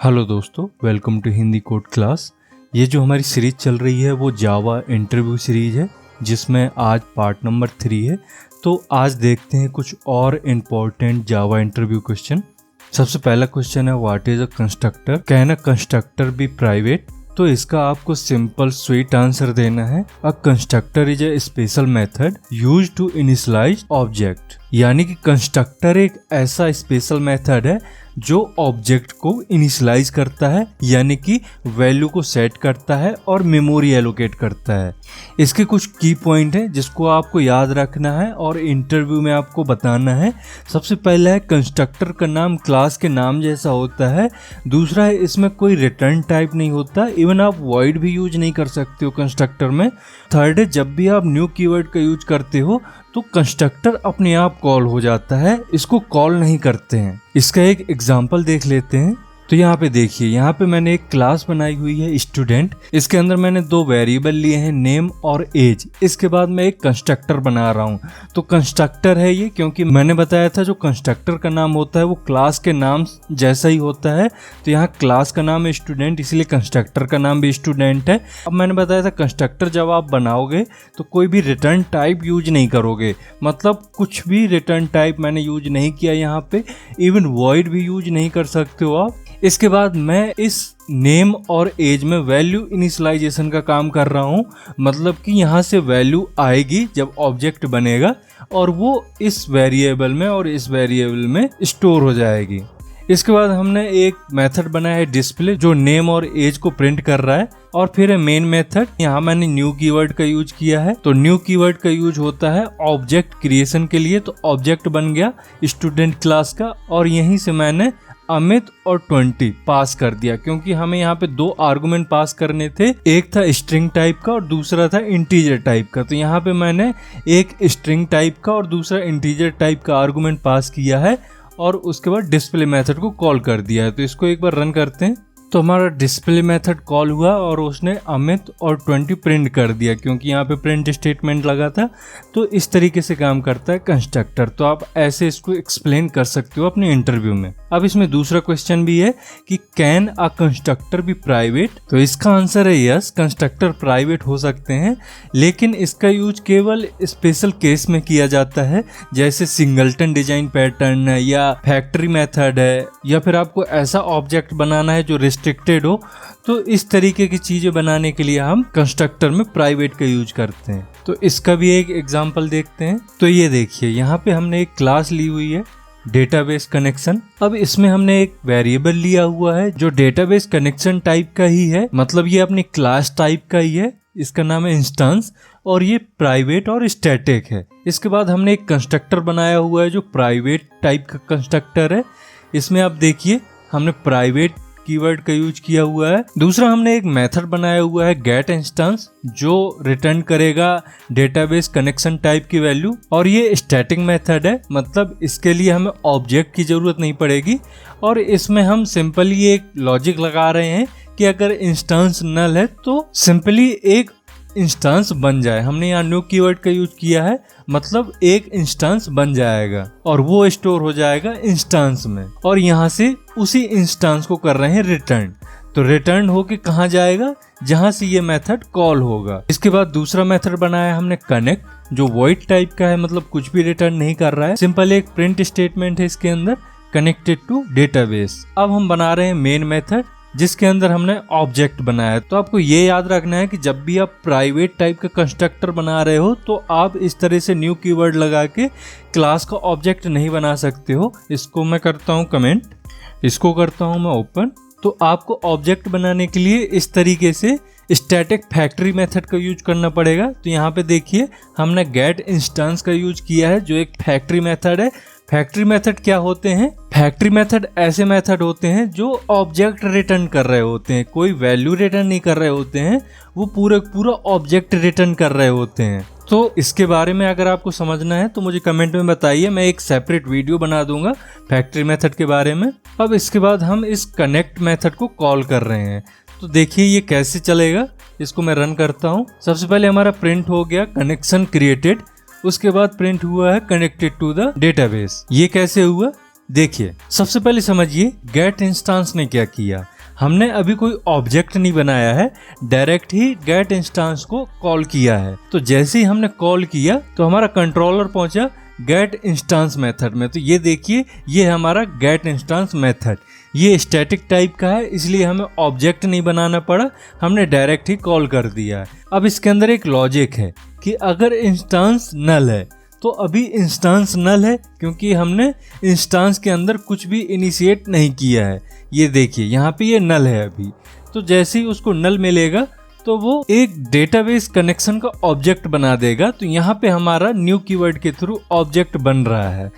Hello दोस्तों, welcome to Hindi code class. ये जो हमारी सीरीज चल रही है वो जावा इंटरव्यू सीरीज है, जिसमें आज पार्ट नंबर 3 है। तो आज देखते हैं कुछ और इम्पोर्टेंट जावा इंटरव्यू क्वेश्चन। सबसे पहला क्वेश्चन है, what is a constructor, can a constructor be private. तो इसका आपको सिंपल स्वीट आंसर देना है, a constructor is a special method used to initialize object. यानी कि कंस्ट्रक्टर एक ऐसा स्पेशल मेथड है जो ऑब्जेक्ट को इनिशियलाइज करता है, यानी कि वैल्यू को सेट करता है और मेमोरी एलोकेट करता है। इसके कुछ की पॉइंट हैं जिसको आपको याद रखना है और इंटरव्यू में आपको बताना है। सबसे पहला है, कंस्ट्रक्टर का नाम क्लास के नाम जैसा होता है। दूसरा है, इसमें कोई रिटर्न टाइप नहीं होता, इवन आप वॉइड भी यूज नहीं कर सकते हो कंस्ट्रक्टर में। थर्ड है, जब भी आप न्यू कीवर्ड का यूज करते हो तो कंस्ट्रक्टर अपने आप कॉल हो जाता है, इसको कॉल नहीं करते हैं। इसका एक एग्जांपल देख लेते हैं। तो यहाँ पे देखिए, यहाँ पे मैंने एक क्लास बनाई हुई है स्टूडेंट। इसके अंदर मैंने दो वेरिएबल लिए हैं, नेम और एज। इसके बाद मैं एक कंस्ट्रक्टर बना रहा हूँ। तो कंस्ट्रक्टर है ये, क्योंकि मैंने बताया था जो कंस्ट्रक्टर का नाम होता है वो क्लास के नाम जैसा ही होता है। तो यहाँ क्लास का नाम है स्टूडेंट, इसलिए कंस्ट्रक्टर का नाम भी स्टूडेंट है। अब मैंने बताया था कंस्ट्रक्टर जब आप बनाओगे तो कोई भी रिटर्न टाइप यूज नहीं करोगे, मतलब कुछ भी रिटर्न टाइप मैंने यूज नहीं किया यहाँ पे। इवन वॉइड भी यूज नहीं कर सकते हो आप। इसके बाद मैं इस नेम और एज में वैल्यू इनिशियलाइजेशन का काम कर रहा हूँ, मतलब कि यहाँ से वैल्यू आएगी जब ऑब्जेक्ट बनेगा और वो इस वेरिएबल में और इस वेरिएबल में स्टोर हो जाएगी। इसके बाद हमने एक मेथड बनाया है डिस्प्ले, जो नेम और एज को प्रिंट कर रहा है। और फिर है मेन मेथड, यहाँ मैंने न्यू कीवर्ड का यूज किया है। तो न्यू कीवर्ड का यूज होता है ऑब्जेक्ट क्रिएशन के लिए। तो ऑब्जेक्ट बन गया स्टूडेंट क्लास का, और यहीं से मैंने अमित और 20 पास कर दिया, क्योंकि हमें यहाँ पे दो आर्गुमेंट पास करने थे। एक था स्ट्रिंग टाइप का और दूसरा था इंटीजर टाइप का। तो यहाँ पे मैंने एक स्ट्रिंग टाइप का और दूसरा इंटीजर टाइप का आर्गुमेंट पास किया है और उसके बाद डिस्प्ले मेथड को कॉल कर दिया है। तो इसको एक बार रन करते हैं। तो हमारा डिस्प्ले मेथड कॉल हुआ और उसने अमित और 20 प्रिंट कर दिया, क्योंकि यहाँ पे प्रिंट स्टेटमेंट लगा था। तो इस तरीके से काम करता है कंस्ट्रक्टर। तो आप ऐसे इसको एक्सप्लेन कर सकते हो अपने इंटरव्यू में। अब इसमें दूसरा क्वेश्चन भी है कि can a constructor be private. तो इसका आंसर है यस, कंस्ट्रक्टर प्राइवेट हो सकते हैं, लेकिन इसका यूज केवल स्पेशल केस में किया जाता है, जैसे सिंगलटन डिजाइन पैटर्न है या फैक्ट्री मेथड है, या फिर आपको ऐसा ऑब्जेक्ट बनाना है जो रिस्ट्रिक्टेड हो। तो इस तरीके की चीजें बनाने के लिए हम कंस्ट्रक्टर में प्राइवेट का यूज करते हैं। तो इसका भी एक एग्जांपल देखते हैं। तो ये देखिए, यहाँ पे हमने एक क्लास ली हुई है डेटाबेस कनेक्शन। अब इसमें हमने एक वेरिएबल लिया हुआ है जो डेटाबेस कनेक्शन टाइप का ही है, मतलब ये अपनी क्लास टाइप का ही है। इसका नाम है इंस्टेंस और ये प्राइवेट और स्टैटिक है। इसके बाद हमने एक कंस्ट्रक्टर बनाया हुआ है जो प्राइवेट टाइप का कंस्ट्रक्टर है। इसमें आप देखिए हमने प्राइवेट कीवर्ड का यूज किया हुआ है। दूसरा हमने एक मेथड बनाया हुआ है गेट इंस्टेंस, जो रिटर्न करेगा डेटाबेस कनेक्शन टाइप की वैल्यू। और ये स्टैटिक मेथड है, मतलब इसके लिए हमें ऑब्जेक्ट की जरूरत नहीं पड़ेगी। और इसमें हम सिंपली एक लॉजिक लगा रहे हैं कि अगर इंस्टेंस नल है तो सिंपली एक इंस्टेंस बन जाए। हमने यहाँ न्यू कीवर्ड का यूज किया है, मतलब एक इंस्टेंस बन जाएगा और वो स्टोर हो जाएगा इंस्टेंस में, और यहाँ से उसी इंस्टेंस को कर रहे हैं रिटर्न। तो रिटर्न होके कहाँ जाएगा, जहां से ये मेथड कॉल होगा। इसके बाद दूसरा मेथड बनाया हमने कनेक्ट, जो वॉइड टाइप का है, मतलब कुछ भी रिटर्न नहीं कर रहा है, सिंपल एक प्रिंट स्टेटमेंट है इसके अंदर, कनेक्टेड टू डेटाबेस। अब हम बना रहे हैं मेन मेथड, जिसके अंदर हमने ऑब्जेक्ट बनाया। तो आपको ये याद रखना है कि जब भी आप प्राइवेट टाइप का कंस्ट्रक्टर बना रहे हो तो आप इस तरह से न्यू कीवर्ड लगा के क्लास का ऑब्जेक्ट नहीं बना सकते हो। इसको मैं करता हूँ कमेंट, इसको करता हूँ मैं ओपन। तो आपको ऑब्जेक्ट बनाने के लिए इस तरीके से स्टैटिक फैक्ट्री मेथड का यूज करना पड़ेगा। तो यहाँ पे देखिए हमने गेट इंस्टेंस का यूज किया है, जो एक फैक्ट्री मेथड है। फैक्ट्री मेथड क्या होते हैं? फैक्ट्री मेथड ऐसे मेथड होते हैं जो ऑब्जेक्ट रिटर्न कर रहे होते हैं, कोई वैल्यू रिटर्न नहीं कर रहे होते हैं, वो पूरा ऑब्जेक्ट रिटर्न कर रहे होते हैं। तो इसके बारे में अगर आपको समझना है तो मुझे कमेंट में बताइए, मैं एक सेपरेट वीडियो बना दूंगा फैक्ट्री मेथड के बारे में। अब इसके बाद हम इस कनेक्ट मेथड को कॉल कर रहे हैं। तो देखिए ये कैसे चलेगा, इसको मैं रन करता हूँ। सबसे पहले हमारा प्रिंट हो गया कनेक्शन क्रिएटेड, उसके बाद प्रिंट हुआ है कनेक्टेड टू द डेटाबेस। ये कैसे हुआ देखिए, सबसे पहले समझिए गेट इंस्टेंस ने क्या किया। हमने अभी कोई ऑब्जेक्ट नहीं बनाया है, डायरेक्ट ही गेट इंस्टेंस को कॉल किया है। तो जैसे ही हमने कॉल किया तो हमारा कंट्रोलर पहुंचा गेट इंस्टेंस मेथड में। तो ये देखिए, ये हमारा गेट इंस्टेंस मेथड, ये स्टैटिक टाइप का है, इसलिए हमें ऑब्जेक्ट नहीं बनाना पड़ा, हमने डायरेक्ट ही कॉल कर दिया है। अब इसके अंदर एक लॉजिक है कि अगर इंस्टेंस नल है तो अभी इंस्टेंस नल है, क्योंकि हमने इंस्टेंस के अंदर कुछ भी इनिशिएट नहीं किया है। ये देखिए यहाँ पे ये नल है अभी। तो जैसे ही उसको नल मिलेगा तो वो एक डेटाबेस कनेक्शन का ऑब्जेक्ट बना देगा। तो यहाँ पे हमारा न्यू कीवर्ड के थ्रू ऑब्जेक्ट बन रहा है,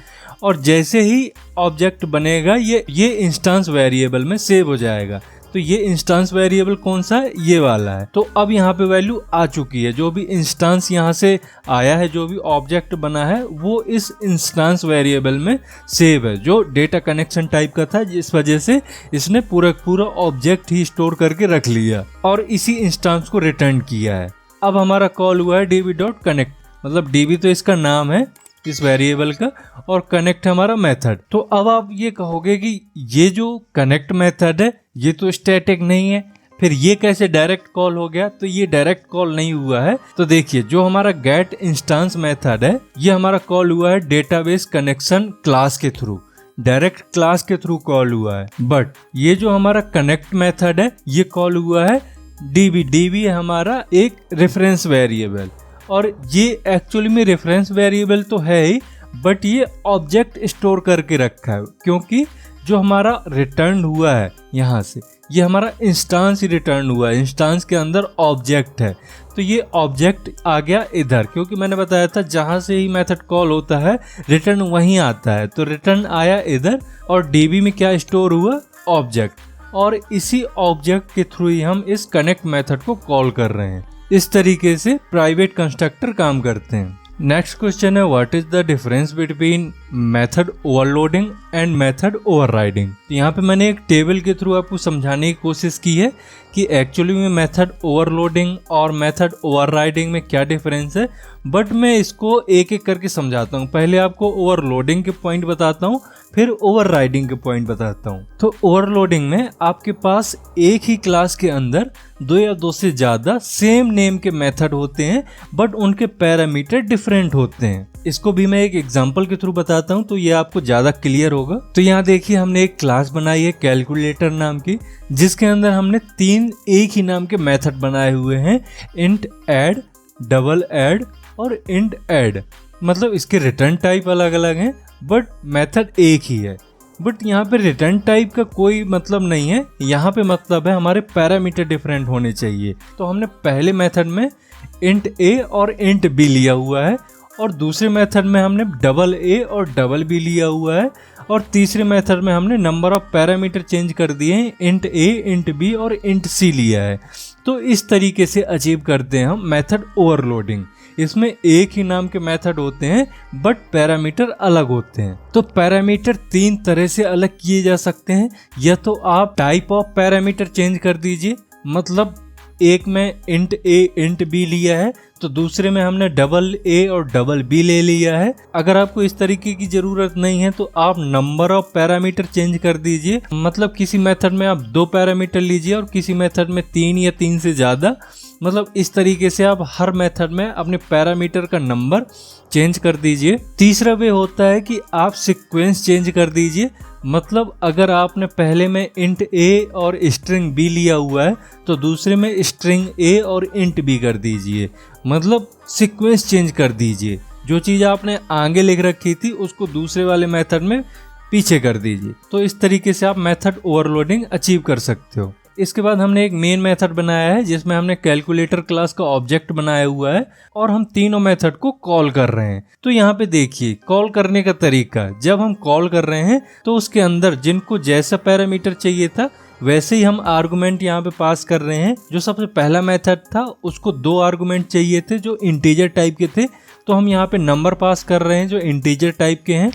और जैसे ही ऑब्जेक्ट बनेगा ये इंस्टेंस वेरिएबल में सेव हो जाएगा। तो ये इंस्टेंस वेरिएबल कौन सा है, ये वाला है। तो अब यहाँ पे वैल्यू आ चुकी है, जो भी इंस्टेंस यहाँ से आया है, जो भी ऑब्जेक्ट बना है वो इस इंस्टेंस वेरिएबल में सेव है, जो डेटा कनेक्शन टाइप का था, जिस वजह से इसने पूरा ऑब्जेक्ट ही स्टोर करके रख लिया और इसी इंस्टेंस को रिटर्न किया है। अब हमारा कॉल हुआ है db.connect, मतलब db तो इसका नाम है इस वेरिएबल का, और कनेक्ट हमारा मेथड। तो अब आप ये कहोगे कि ये जो कनेक्ट मेथड है ये तो स्टैटिक नहीं है, फिर ये कैसे डायरेक्ट कॉल हो गया? तो ये डायरेक्ट कॉल नहीं हुआ है। तो देखिए, जो हमारा गेट इंस्टेंस मेथड है ये हमारा कॉल हुआ है डेटाबेस कनेक्शन क्लास के थ्रू, डायरेक्ट क्लास के थ्रू कॉल हुआ है। बट ये जो हमारा कनेक्ट मेथड है ये कॉल हुआ है db है हमारा एक रेफरेंस वेरिएबल, और ये एक्चुअली में रेफरेंस वेरिएबल तो है ही, बट ये ऑब्जेक्ट स्टोर करके रखा है, क्योंकि जो हमारा रिटर्न हुआ है यहाँ से ये हमारा इंस्टेंस ही रिटर्न हुआ है, इंस्टेंस के अंदर ऑब्जेक्ट है। तो ये ऑब्जेक्ट आ गया इधर, क्योंकि मैंने बताया था जहाँ से ही मेथड कॉल होता है रिटर्न वहीं आता है। तो रिटर्न आया इधर, और db में क्या स्टोर हुआ, ऑब्जेक्ट, और इसी ऑब्जेक्ट के थ्रू ही हम इस कनेक्ट मेथड को कॉल कर रहे हैं। इस तरीके से प्राइवेट कंस्ट्रक्टर काम करते हैं। नेक्स्ट क्वेश्चन है, what is the difference between method overloading and method overriding. तो यहाँ पे मैंने एक टेबल के थ्रू आपको समझाने की कोशिश की है कि एक्चुअली में मेथड ओवरलोडिंग और मेथड ओवरराइडिंग में क्या डिफरेंस है, बट मैं इसको एक एक करके समझाता हूँ। पहले आपको ओवरलोडिंग के पॉइंट बताता हूँ, फिर ओवरराइडिंग के पॉइंट बताता हूँ। तो ओवरलोडिंग में आपके पास एक ही क्लास के अंदर दो या दो से ज्यादा सेम नेम के मेथड होते हैं, बट उनके पैरामीटर डिफरेंट होते हैं। इसको भी मैं एक एग्जांपल के थ्रू बताता हूँ तो ये आपको ज्यादा क्लियर होगा। तो यहाँ देखिए, हमने एक क्लास बनाई है कैलकुलेटर नाम की, जिसके अंदर हमने 3 एक ही नाम के मेथड बनाए हुए हैं, इंट ऐड, डबल ऐड और इंट ऐड। मतलब इसके रिटर्न टाइप अलग अलग हैं, बट मेथड एक ही है। बट यहाँ पे रिटर्न टाइप का कोई मतलब नहीं है, यहाँ पे मतलब है हमारे पैरामीटर डिफरेंट होने चाहिए। तो हमने पहले मेथड में इंट ए और इंट बी लिया हुआ है, और दूसरे मेथड में हमने डबल ए और डबल बी लिया हुआ है, और तीसरे मेथड में हमने नंबर ऑफ पैरामीटर चेंज कर दिए हैं, इंट ए, इंट बी और इंट सी लिया है। तो इस तरीके से अचीव करते हैं हम मेथड ओवरलोडिंग। इसमें एक ही नाम के मेथड होते हैं, बट पैरामीटर अलग होते हैं। तो पैरामीटर 3 तरह से अलग किए जा सकते हैं। या तो आप टाइप ऑफ पैरामीटर चेंज कर दीजिए, मतलब एक में इंट ए इंट बी लिया है तो दूसरे में हमने डबल ए और डबल बी ले लिया है। अगर आपको इस तरीके की जरूरत नहीं है तो आप नंबर ऑफ पैरामीटर चेंज कर दीजिए, मतलब किसी मेथड में आप 2 पैरामीटर लीजिए और किसी मेथड में 3 या 3 से ज़्यादा। मतलब इस तरीके से आप हर मेथड में अपने पैरामीटर का नंबर चेंज कर दीजिए। तीसरा वे होता है कि आप सीक्वेंस चेंज कर दीजिए, मतलब अगर आपने पहले में इंट ए और स्ट्रिंग बी लिया हुआ है तो दूसरे में स्ट्रिंग ए और इंट बी कर दीजिए, मतलब सीक्वेंस चेंज कर दीजिए। जो चीज़ आपने आगे लिख रखी थी उसको दूसरे वाले मेथड में पीछे कर दीजिए। तो इस तरीके से आप मेथड ओवरलोडिंग अचीव कर सकते हो। इसके बाद हमने एक मेन मेथड बनाया है जिसमें हमने कैलकुलेटर क्लास का ऑब्जेक्ट बनाया हुआ है और हम तीनों मेथड को कॉल कर रहे हैं। तो यहाँ पे देखिए कॉल करने का तरीका, जब हम कॉल कर रहे हैं तो उसके अंदर जिनको जैसा पैरामीटर चाहिए था वैसे ही हम आर्गुमेंट यहाँ पे पास कर रहे हैं। जो सबसे पहला मेथड था उसको 2 आर्गुमेंट चाहिए थे जो इंटीजर टाइप के थे, तो हम यहाँ पे नंबर पास कर रहे हैं जो इंटीजर टाइप के हैं।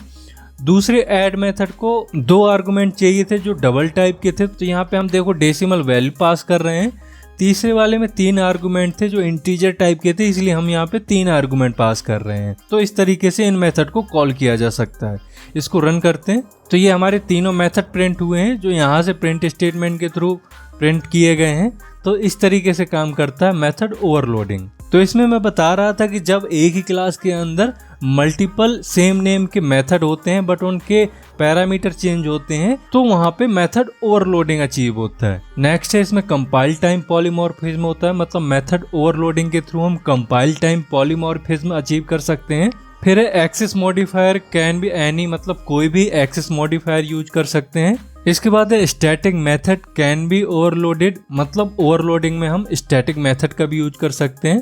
दूसरे ऐड मेथड को 2 आर्गुमेंट चाहिए थे जो डबल टाइप के थे, तो यहाँ पे हम देखो डेसिमल वैल्यू पास कर रहे हैं। तीसरे वाले में 3 आर्गुमेंट थे जो इंटीजर टाइप के थे, इसलिए हम यहाँ पे 3 आर्गुमेंट पास कर रहे हैं। तो इस तरीके से इन मेथड को कॉल किया जा सकता है। इसको रन करते हैं तो ये हमारे तीनों मेथड प्रिंट हुए हैं जो यहाँ से प्रिंट स्टेटमेंट के थ्रू प्रिंट किए गए हैं। तो इस तरीके से काम करता है मेथड ओवरलोडिंग। तो इसमें मैं बता रहा था कि जब एक ही क्लास के अंदर मल्टीपल सेम नेम के मेथड होते हैं बट उनके पैरामीटर चेंज होते हैं तो वहां पे मेथड ओवरलोडिंग अचीव होता है। नेक्स्ट है इसमें कंपाइल टाइम पॉलीमॉर्फिज्म होता है, मतलब मेथड ओवरलोडिंग के थ्रू हम कंपाइल टाइम पॉलीमॉर्फिज्म अचीव कर सकते हैं। फिर है access modifier can be any, मतलब कोई भी एक्सेस मॉडिफायर यूज कर सकते हैं। इसके बाद है static method can be overloaded, मतलब ओवरलोडिंग में हम स्टैटिक मेथड का भी यूज कर सकते हैं।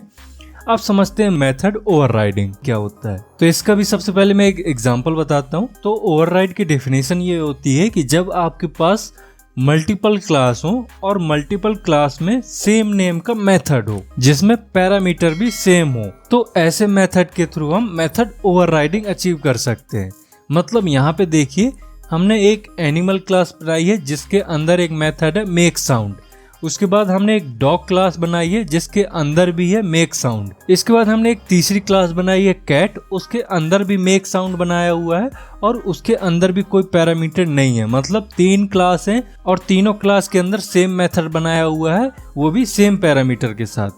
अब समझते हैं मेथड ओवरराइडिंग क्या होता है। तो इसका भी सबसे पहले मैं एक एग्जांपल बताता हूँ। तो ओवरराइड की डेफिनेशन ये होती है कि जब आपके पास मल्टीपल क्लास हो और मल्टीपल क्लास में सेम नेम का मेथड हो जिसमें पैरामीटर भी सेम हो, तो ऐसे मेथड के थ्रू हम मेथड ओवरराइडिंग अचीव कर सकते हैं। मतलब यहाँ पे देखिए हमने एक एनिमल क्लास बनाई है जिसके अंदर एक मेथड है मेक साउंड। उसके बाद हमने एक डॉग क्लास बनाई है जिसके अंदर भी है मेक साउंड। इसके बाद हमने एक तीसरी क्लास बनाई है कैट, उसके अंदर भी मेक साउंड बनाया हुआ है और उसके अंदर भी कोई पैरामीटर नहीं है। मतलब 3 क्लास हैं और तीनों क्लास के अंदर सेम मेथड बनाया हुआ है, वो भी सेम पैरामीटर के साथ।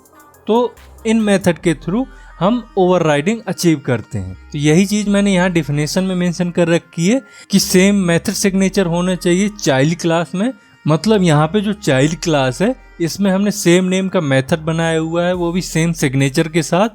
तो इन मेथड के थ्रू हम ओवरराइडिंग अचीव करते हैं। तो यही चीज मैंने यहाँ डिफिनेशन में मेंशन कर रखी है कि सेम मेथड सिग्नेचर होना चाहिए चाइल्ड क्लास में। मतलब यहाँ पे जो चाइल्ड क्लास है इसमें हमने सेम नेम का मेथड बनाया हुआ है, वो भी सेम सिग्नेचर के साथ।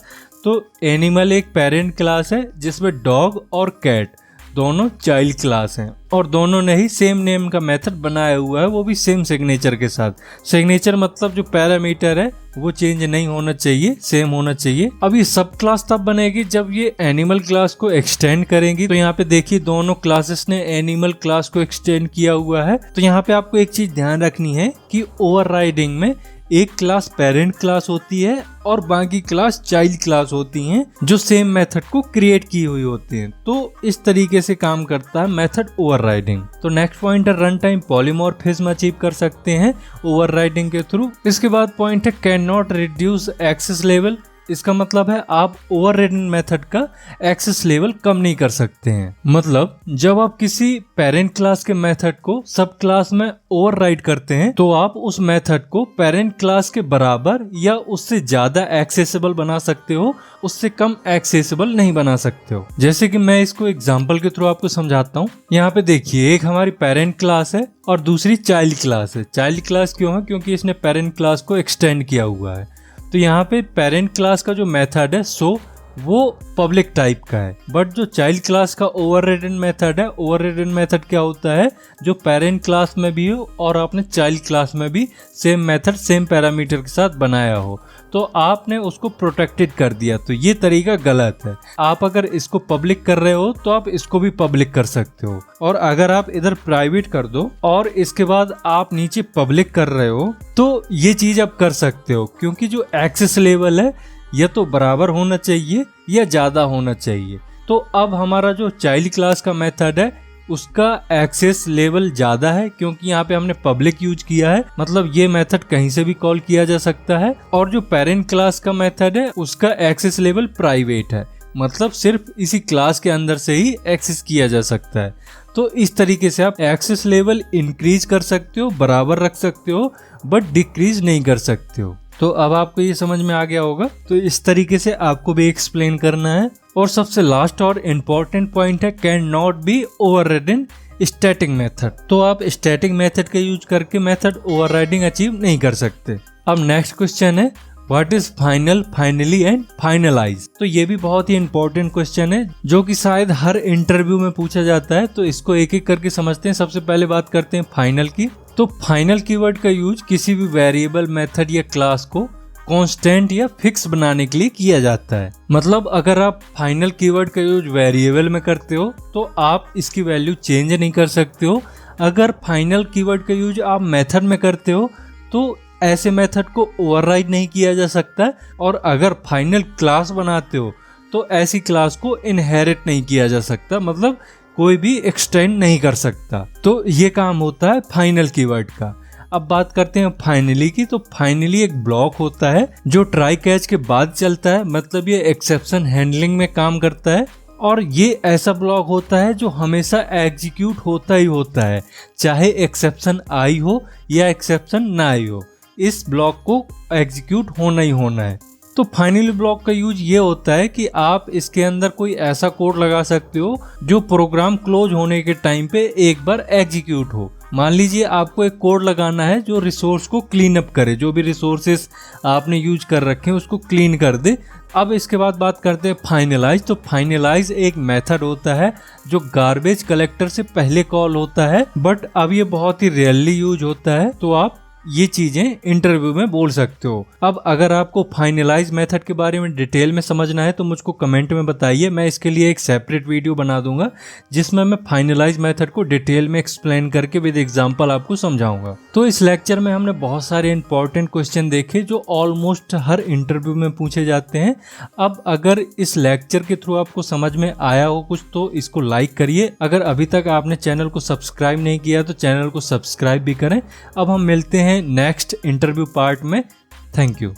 तो एनिमल एक पेरेंट क्लास है जिसमें डॉग और कैट दोनों चाइल्ड क्लास हैं और दोनों ने ही सेम नेम का मेथड बनाया हुआ है, वो भी सेम सिग्नेचर के साथ। सिग्नेचर मतलब जो पैरामीटर है वो चेंज नहीं होना चाहिए, सेम होना चाहिए। अब ये सब क्लास तब बनेगी जब ये एनिमल क्लास को एक्सटेंड करेंगी। तो यहाँ पे देखिए दोनों क्लासेस ने एनिमल क्लास को एक्सटेंड किया हुआ है। तो यहाँ पे आपको एक चीज ध्यान रखनी है कि ओवरराइडिंग में एक क्लास पेरेंट क्लास होती है और बाकी क्लास चाइल्ड क्लास होती हैं जो सेम मेथड को क्रिएट की हुई होती हैं। तो इस तरीके से काम करता है मेथड ओवरराइडिंग। तो नेक्स्ट पॉइंट है रन टाइम पॉलीमॉर्फिज्म अचीव कर सकते हैं ओवरराइडिंग के थ्रू। इसके बाद पॉइंट है can not reduce access level. इसका मतलब है आप ओवरराइडिंग मेथड का एक्सेस लेवल कम नहीं कर सकते हैं। मतलब जब आप किसी पेरेंट क्लास के मेथड को सब क्लास में ओवरराइड करते हैं तो आप उस मेथड को पेरेंट क्लास के बराबर या उससे ज्यादा एक्सेसिबल बना सकते हो, उससे कम एक्सेसिबल नहीं बना सकते हो। जैसे कि मैं इसको एग्जांपल के थ्रू आपको समझाता हूँ। यहाँ पे देखिए एक हमारी पेरेंट क्लास है और दूसरी चाइल्ड क्लास है। चाइल्ड क्लास क्यों है? क्योंकि इसने पेरेंट क्लास को एक्सटेंड किया हुआ है। तो यहाँ पे पेरेंट क्लास का जो मेथड है वो पब्लिक टाइप का है, बट जो चाइल्ड क्लास का ओवररिडन मेथड है, ओवररिडन मेथड क्या होता है? जो पेरेंट क्लास में भी हो और आपने चाइल्ड क्लास में भी सेम मेथड सेम पैरामीटर के साथ बनाया हो, तो आपने उसको प्रोटेक्टेड कर दिया। तो ये तरीका गलत है। आप अगर इसको पब्लिक कर रहे हो तो आप इसको भी पब्लिक कर सकते हो, और अगर आप इधर प्राइवेट कर दो और इसके बाद आप नीचे पब्लिक कर रहे हो तो ये चीज आप कर सकते हो, क्योंकि जो एक्सेस लेवल है या तो बराबर होना चाहिए या ज्यादा होना चाहिए। तो अब हमारा जो चाइल्ड क्लास का मेथड है उसका एक्सेस लेवल ज्यादा है क्योंकि यहाँ पे हमने पब्लिक यूज किया है, मतलब ये मेथड कहीं से भी कॉल किया जा सकता है। और जो पेरेंट क्लास का मेथड है उसका एक्सेस लेवल प्राइवेट है, मतलब सिर्फ इसी क्लास के अंदर से ही एक्सेस किया जा सकता है। तो इस तरीके से आप एक्सेस लेवल इंक्रीज कर सकते हो, बराबर रख सकते हो, बट डिक्रीज नहीं कर सकते हो। तो अब आपको ये समझ में आ गया होगा। तो इस तरीके से आपको भी एक्सप्लेन करना है। और सबसे लास्ट और इम्पोर्टेंट पॉइंट है can not be overridden static method. तो आप स्टैटिक मेथड का यूज करके मेथड ओवरराइडिंग अचीव नहीं कर सकते। अब नेक्स्ट क्वेश्चन है what is final, finally and finalize. तो ये भी बहुत ही इंपॉर्टेंट क्वेश्चन है जो कि शायद हर इंटरव्यू में पूछा जाता है। तो इसको एक एक करके समझते हैं। सबसे पहले बात करते हैं फाइनल की। तो फाइनल कीवर्ड का यूज किसी भी वेरिएबल, मेथड या क्लास को कांस्टेंट या फिक्स बनाने के लिए किया जाता है। मतलब अगर आप फाइनल कीवर्ड का यूज वेरिएबल में करते हो तो आप इसकी वैल्यू चेंज नहीं कर सकते हो। अगर फाइनल कीवर्ड का यूज आप मेथड में करते हो तो ऐसे मेथड को ओवरराइड नहीं किया जा सकता। और अगर फाइनल क्लास बनाते हो तो ऐसी क्लास को इनहेरिट नहीं किया जा सकता, मतलब कोई भी एक्सटेंड नहीं कर सकता। तो ये काम होता है फाइनल कीवर्ड का। अब बात करते हैं फाइनली की। तो फाइनली एक ब्लॉक होता है जो ट्राई कैच के बाद चलता है, मतलब ये एक्सेप्शन हैंडलिंग में काम करता है और ये ऐसा ब्लॉक होता है जो हमेशा एग्जीक्यूट होता ही होता है, चाहे एक्सेप्शन आई हो या एक्सेप्शन ना आई हो, इस ब्लॉक को एग्जीक्यूट होना ही होना है। तो फाइनली ब्लॉक का यूज ये होता है कि आप इसके अंदर कोई ऐसा कोड लगा सकते हो जो प्रोग्राम क्लोज होने के टाइम पे एक बार एग्जीक्यूट हो। मान लीजिए आपको एक कोड लगाना है जो रिसोर्स को क्लीन अप करे, जो भी रिसोर्सेस आपने यूज कर रखे हैं उसको क्लीन कर दे। अब इसके बाद बात करते हैं फाइनलाइज। तो फाइनलाइज एक मेथड होता है जो गार्बेज कलेक्टर से पहले कॉल होता है, बट अब ये बहुत ही रेयरली यूज होता है, तो आप ये चीजें इंटरव्यू में बोल सकते हो। अब अगर आपको फाइनलाइज मेथड के बारे में डिटेल में समझना है तो मुझको कमेंट में बताइए, मैं इसके लिए एक सेपरेट वीडियो बना दूंगा जिसमें मैं फाइनलाइज मेथड को डिटेल में एक्सप्लेन करके विद एग्जांपल आपको समझाऊंगा। तो इस लेक्चर में हमने बहुत सारे इंपॉर्टेंट क्वेश्चन देखे जो ऑलमोस्ट हर इंटरव्यू में पूछे जाते हैं। अब अगर इस लेक्चर के थ्रू आपको समझ में आया हो कुछ तो इसको लाइक करिए। अगर अभी तक आपने चैनल को सब्सक्राइब नहीं किया तो चैनल को सब्सक्राइब भी करें। अब हम मिलते हैं नेक्स्ट इंटरव्यू पार्ट में। Thank you.